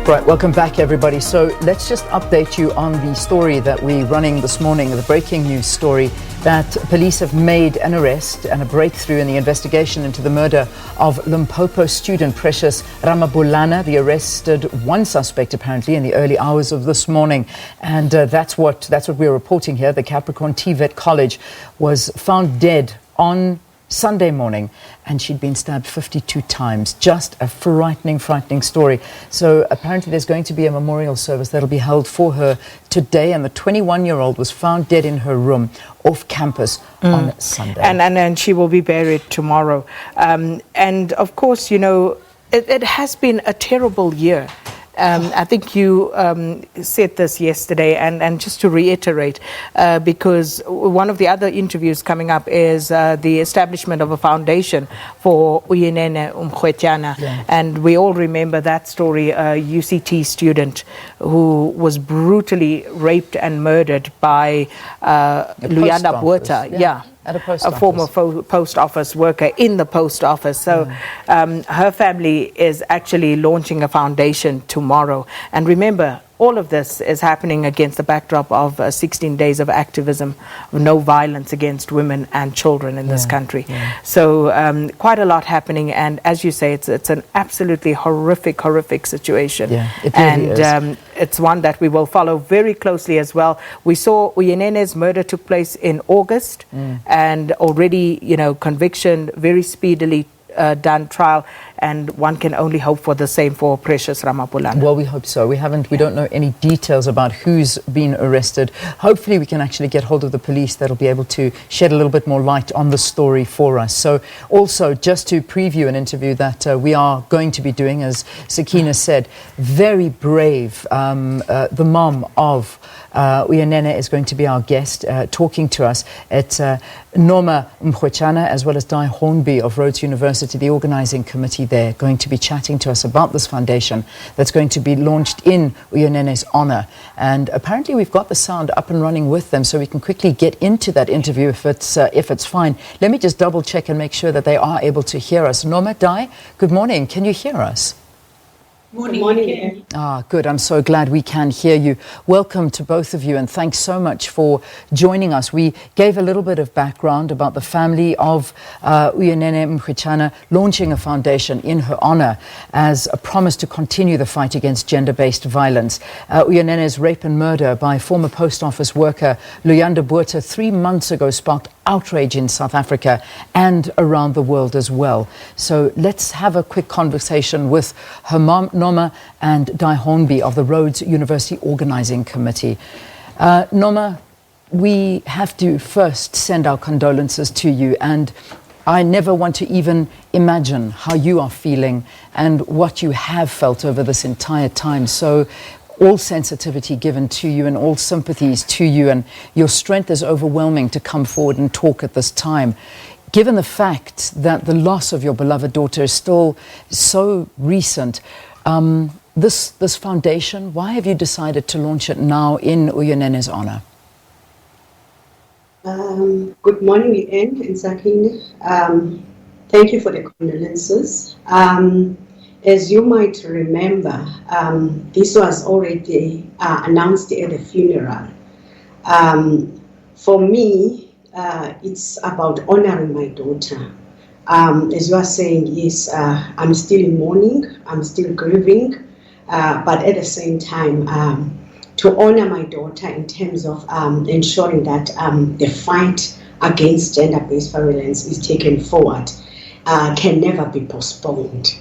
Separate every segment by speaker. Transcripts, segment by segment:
Speaker 1: Right, welcome back everybody. So let's just update you on the story that we're running this morning, the breaking news story that police have made an arrest and a breakthrough in the investigation into the murder of Limpopo student Precious Ramabulana. The arrested one suspect apparently in the early hours of this morning, and that's what we're reporting here. The Capricorn TVET College was found dead on Sunday morning, and she'd been stabbed 52 times. Just a frightening story. So apparently there's going to be a memorial service that'll be held for her today, and the 21-year-old was found dead in her room off campus on Sunday.
Speaker 2: And she will be buried tomorrow. And of course, you know, it has been a terrible year. I think you said this yesterday, and just to reiterate, because one of the other interviews coming up is the establishment of a foundation for Uyinene Mrwetyana.
Speaker 1: Yeah.
Speaker 2: And we all remember that story, a UCT student who was brutally raped and murdered by Luyanda Botha.
Speaker 1: Yeah. At a post office.
Speaker 2: Former post office worker in the post office. So her family is actually launching a foundation tomorrow. And remember, all of this is happening against the backdrop of 16 days of activism, of no violence against women and children in this country.
Speaker 1: Yeah.
Speaker 2: So quite a lot happening. And as you say, it's an absolutely horrific situation.
Speaker 1: Yeah, it really is.
Speaker 2: It's one that we will follow very closely as well. We saw Uyinene's murder took place in August, and already, you know, conviction very speedily done, trial, and one can only hope for the same for Precious Ramabulana.
Speaker 1: Well, we hope so. We don't know any details about who's been arrested. Hopefully we can actually get hold of the police that'll be able to shed a little bit more light on the story for us. So also, just to preview an interview that we are going to be doing, as Sakina said, very brave. The mom of Uyinene is going to be our guest, talking to us. It's Uyinene Mrwetyana as well as Di Hornby of Rhodes University, the organizing committee there, going to be chatting to us about this foundation that's going to be launched in Uyinene's honor. And apparently we've got the sound up and running with them, so we can quickly get into that interview if it's fine. Let me just double check and make sure that they are able to hear us. Noma, Di, good morning. Can you hear us?
Speaker 3: Morning.
Speaker 1: Good. I'm so glad we can hear you. Welcome to both of you, and thanks so much for joining us. We gave a little bit of background about the family of Uyinene Mrwetyana launching a foundation in her honor as a promise to continue the fight against gender-based violence. Uyinene's rape and murder by former post office worker Luyanda Botha 3 months ago sparked outrage in South Africa and around the world as well. So let's have a quick conversation with her mom, Noma, and Di Hornby of the Rhodes University Organizing Committee. Noma, we have to first send our condolences to you, and I never want to even imagine how you are feeling and what you have felt over this entire time. So all sensitivity given to you and all sympathies to you, and your strength is overwhelming to come forward and talk at this time. Given the fact that the loss of your beloved daughter is still so recent, this foundation, why have you decided to launch it now in Uyinene's honor?
Speaker 3: Good morning, Luyanda and Sakina. Thank you for the condolences. As you might remember, this was already announced at the funeral. For me, it's about honoring my daughter. As you are saying, yes, I'm still in mourning, I'm still grieving, but at the same time, to honor my daughter in terms of ensuring that the fight against gender-based violence is taken forward can never be postponed.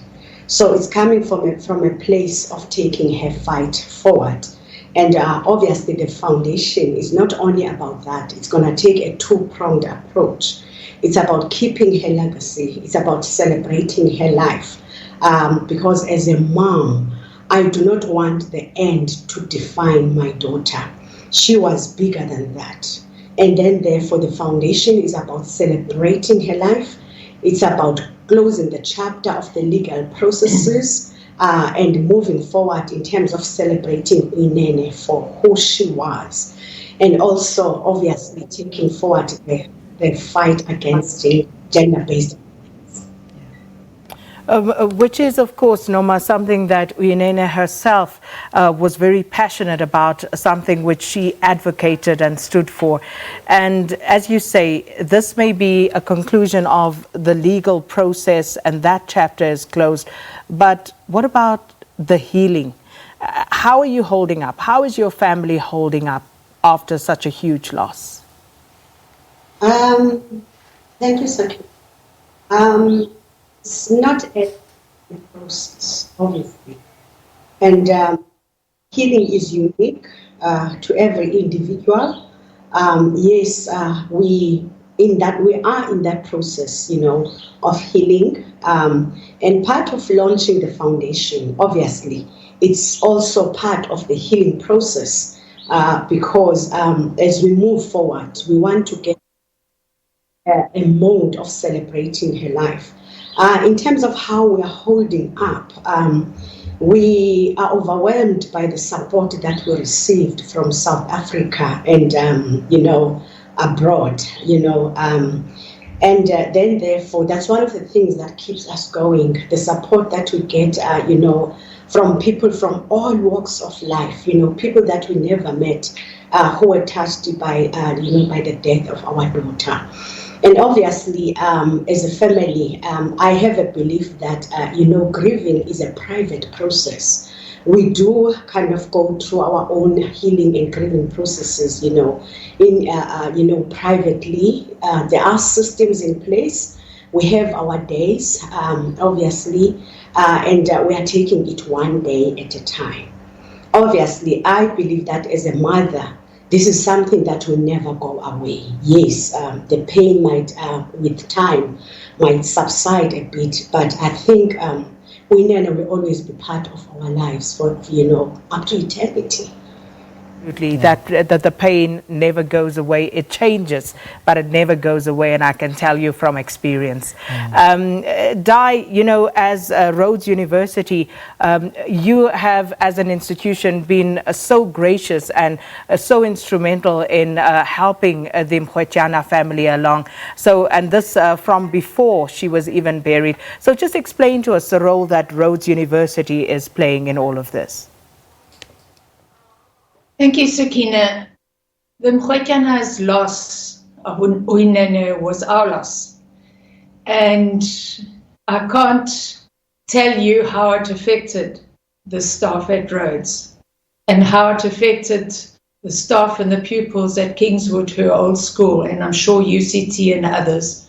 Speaker 3: So it's coming from a place of taking her fight forward. And obviously the foundation is not only about that, it's going to take a two-pronged approach. It's about keeping her legacy, it's about celebrating her life. Because as a mom, I do not want the end to define my daughter. She was bigger than that. And then therefore the foundation is about celebrating her life. It's about closing the chapter of the legal processes and moving forward in terms of celebrating Uyinene for who she was. And also, obviously, taking forward the fight against gender-based violence.
Speaker 2: Which is, of course, Noma, something that Uyinene herself was very passionate about, something which she advocated and stood for. And as you say, this may be a conclusion of the legal process and that chapter is closed. But what about the healing? How are you holding up? How is your family holding up after such a huge loss?
Speaker 3: Thank you, Saki. It's not a process, obviously. And healing is unique to every individual. Yes, we are in that process, of healing. And part of launching the foundation, obviously, it's also part of the healing process because as we move forward, we want to get a mode of celebrating her life. In terms of how we are holding up, we are overwhelmed by the support that we received from South Africa and, abroad, and then therefore, that's one of the things that keeps us going, the support that we get, from people from all walks of life, people that we never met, who were touched by, by the death of our daughter. And obviously, as a family, I have a belief that, grieving is a private process. We do kind of go through our own healing and grieving processes, privately. There are systems in place. We have our days, obviously, and we are taking it one day at a time. Obviously, I believe that as a mother, this is something that will never go away. Yes, the pain might, with time, might subside a bit, but I think Uyinene will always be part of our lives for, up to eternity.
Speaker 2: Absolutely, that the pain never goes away. It changes, but it never goes away, and I can tell you from experience. Dai, as Rhodes University, you have, as an institution, been so gracious and so instrumental in helping the Mrwetyana family along. So, and this from before she was even buried. So just explain to us the role that Rhodes University is playing in all of this.
Speaker 4: Thank you, Sakina. The Mrwetyana's loss of Uyinene was our loss. And I can't tell you how it affected the staff at Rhodes and how it affected the staff and the pupils at Kingswood, her old school, and I'm sure UCT and others.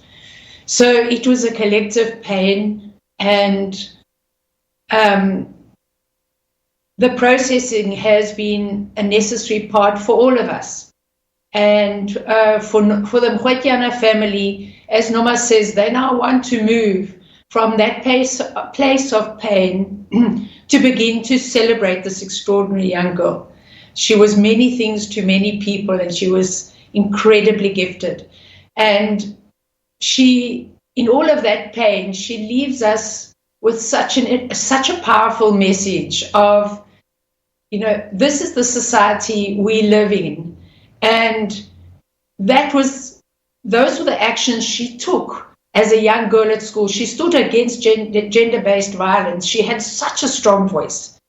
Speaker 4: So it was a collective pain, and the processing has been a necessary part for all of us. And for the Mrwetyana family, as Noma says, they now want to move from that place of pain to begin to celebrate this extraordinary young girl. She was many things to many people, and she was incredibly gifted. And she, in all of that pain, she leaves us with such a powerful message of, this is the society we live in. And those were the actions she took as a young girl at school. She stood against gender-based violence. She had such a strong voice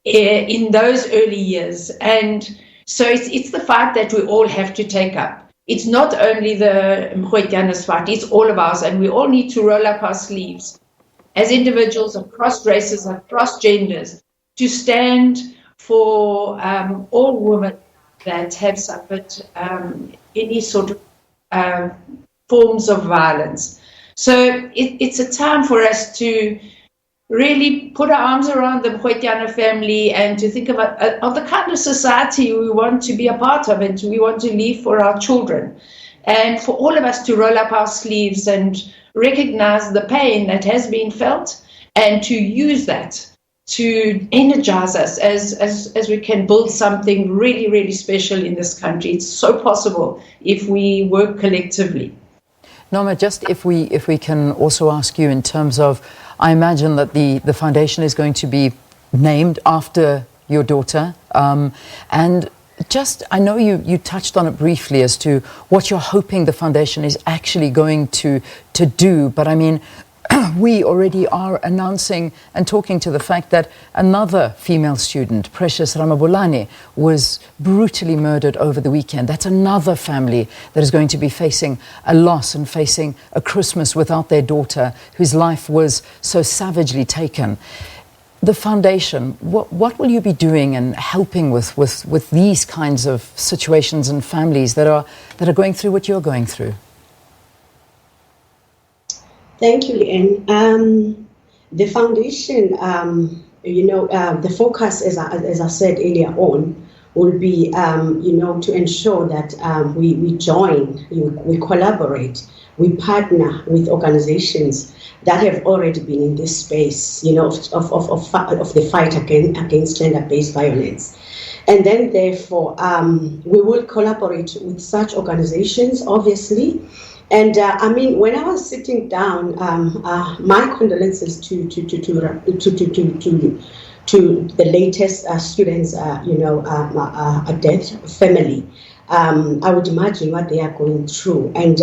Speaker 4: in those early years. And so it's the fight that we all have to take up. It's not only the Mrwetyana's fight, it's all of ours. And we all need to roll up our sleeves as individuals across races, across genders, to stand for all women that have suffered any sort of forms of violence. So it's a time for us to really put our arms around the Mrwetyana family and to think about the kind of society we want to be a part of and we want to leave for our children. And for all of us to roll up our sleeves and recognize the pain that has been felt and to use that to energize us as we can build something really, really special in this country. It's so possible if we work collectively.
Speaker 1: Noma, just if we can also ask you in terms of, I imagine that the foundation is going to be named after your daughter, and just, I know you touched on it briefly as to what you're hoping the foundation is actually going to do, but I mean, we already are announcing and talking to the fact that another female student, Precious Ramabulane, was brutally murdered over the weekend. That's another family that is going to be facing a loss and facing a Christmas without their daughter, whose life was so savagely taken. The foundation, what will you be doing and helping with these kinds of situations and families that are going through what you're going through?
Speaker 3: Thank you, Leanne. The foundation, the focus, as I said earlier on, will be, to ensure that we join, we collaborate, we partner with organizations that have already been in this space, of the fight against gender-based violence. And then, therefore, we will collaborate with such organizations, obviously. And when I was sitting down, my condolences to the latest students, a death family. I would imagine what they are going through, and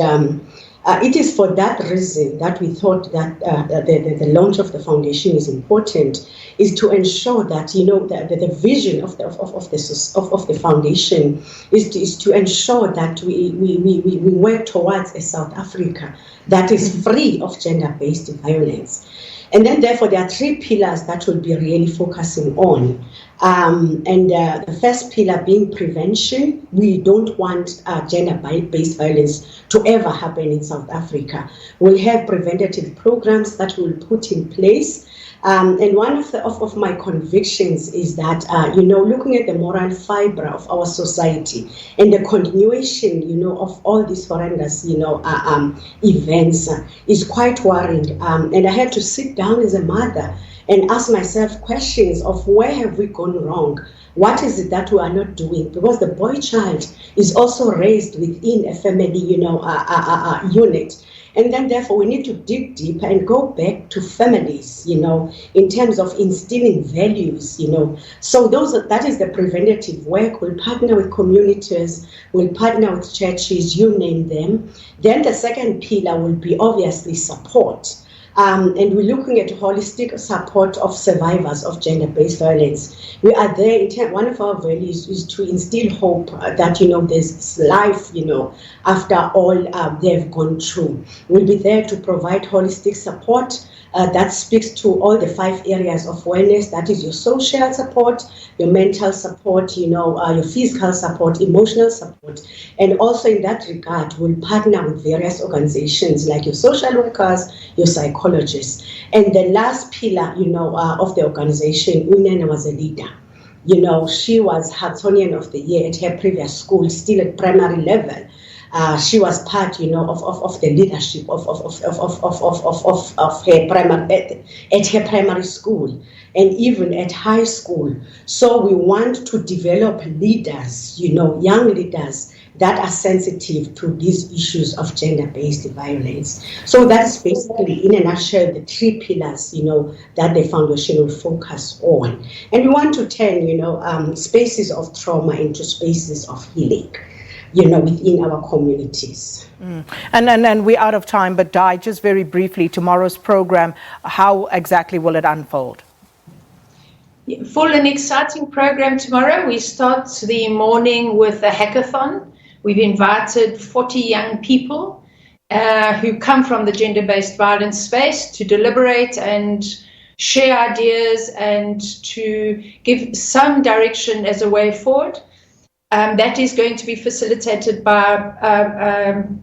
Speaker 3: it is for that reason that we thought that the launch of the foundation is important, is to ensure that the vision of the foundation is to ensure that we work towards a South Africa that is free of gender-based violence. And then, therefore, there are 3 pillars that we'll be really focusing on. The first pillar being prevention. We don't want gender-based violence to ever happen in South Africa. We'll have preventative programs that we'll put in place. And one of my convictions is that, looking at the moral fiber of our society and the continuation, of all these horrendous, events is quite worrying. And I had to sit down as a mother and ask myself questions of where have we gone wrong? What is it that we are not doing? Because the boy child is also raised within a family, unit. And then, therefore, we need to dig deep and go back to families, in terms of instilling values, So that is the preventative work. We'll partner with communities, we'll partner with churches, you name them. Then the second pillar will be obviously support. And we're looking at holistic support of survivors of gender-based violence. We are there, one of our values is to instill hope that, there's life, after all they've gone through. We'll be there to provide holistic support that speaks to all the 5 areas of wellness. That is your social support, your mental support, your physical support, emotional support. And also in that regard, we'll partner with various organizations like your social workers, your psychologists. And the last pillar, of the organization, Uyinene was a leader. She was Hartonian of the Year at her previous school, still at primary level. She was part, of the leadership of her primary at her primary school and even at high school. So we want to develop leaders, young leaders that are sensitive to these issues of gender-based violence. So that's basically, in a nutshell, the 3 pillars, that the foundation will focus on. And we want to turn, spaces of trauma into spaces of healing, within our communities.
Speaker 2: And we're out of time, but Di, just very briefly, tomorrow's program, how exactly will it unfold?
Speaker 4: Full and exciting program tomorrow. We start the morning with a hackathon. We've invited 40 young people who come from the gender-based violence space to deliberate and share ideas and to give some direction as a way forward. That is going to be facilitated by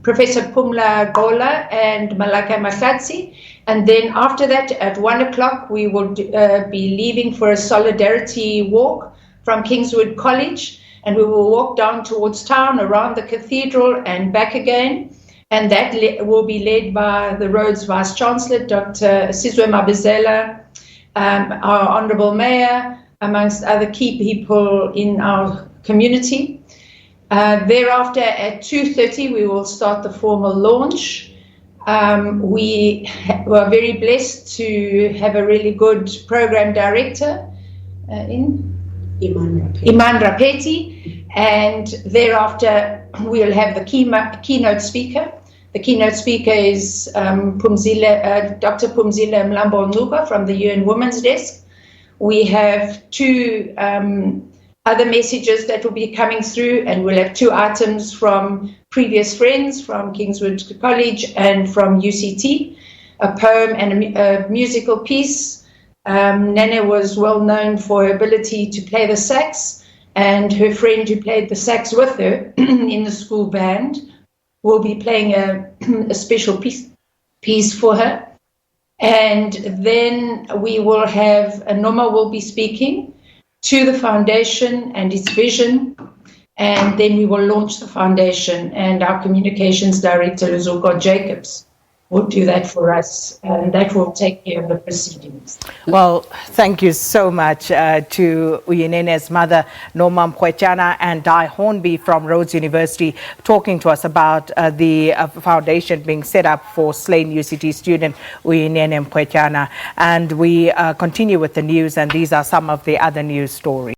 Speaker 4: Professor Pumla Gola and Malaka Mahlatsi. And then after that, at 1 o'clock, we will be leaving for a solidarity walk from Kingswood College. And we will walk down towards town, around the cathedral and back again. And that will be led by the Rhodes Vice Chancellor, Dr. Sizwe Mabizela, our Honourable Mayor, amongst other key people in our community. Thereafter, at 2:30, we will start the formal launch. We were very blessed to have a really good program director Iman Rapeti, and thereafter we'll have the keynote speaker, The keynote speaker is Dr. Pumzile Mlambo-Ngcuka from the UN Women's Desk. We have two other messages that will be coming through, and we'll have two items from previous friends from Kingswood College and from UCT, a poem and a musical piece. Nene was well known for her ability to play the sax, and her friend who played the sax with her in the school band will be playing a special piece for her. And then we will have, Noma will be speaking to the foundation and its vision, and then we will launch the foundation, and our communications director, Luzuko Jacobs, will do that for us, and that will take care of the proceedings.
Speaker 2: Well, thank you so much to Uyinene's mother, Noma Mrwetyana, and Di Hornby from Rhodes University, talking to us about the foundation being set up for slain UCT student Uyinene Mrwetyana. And we continue with the news, and these are some of the other news stories.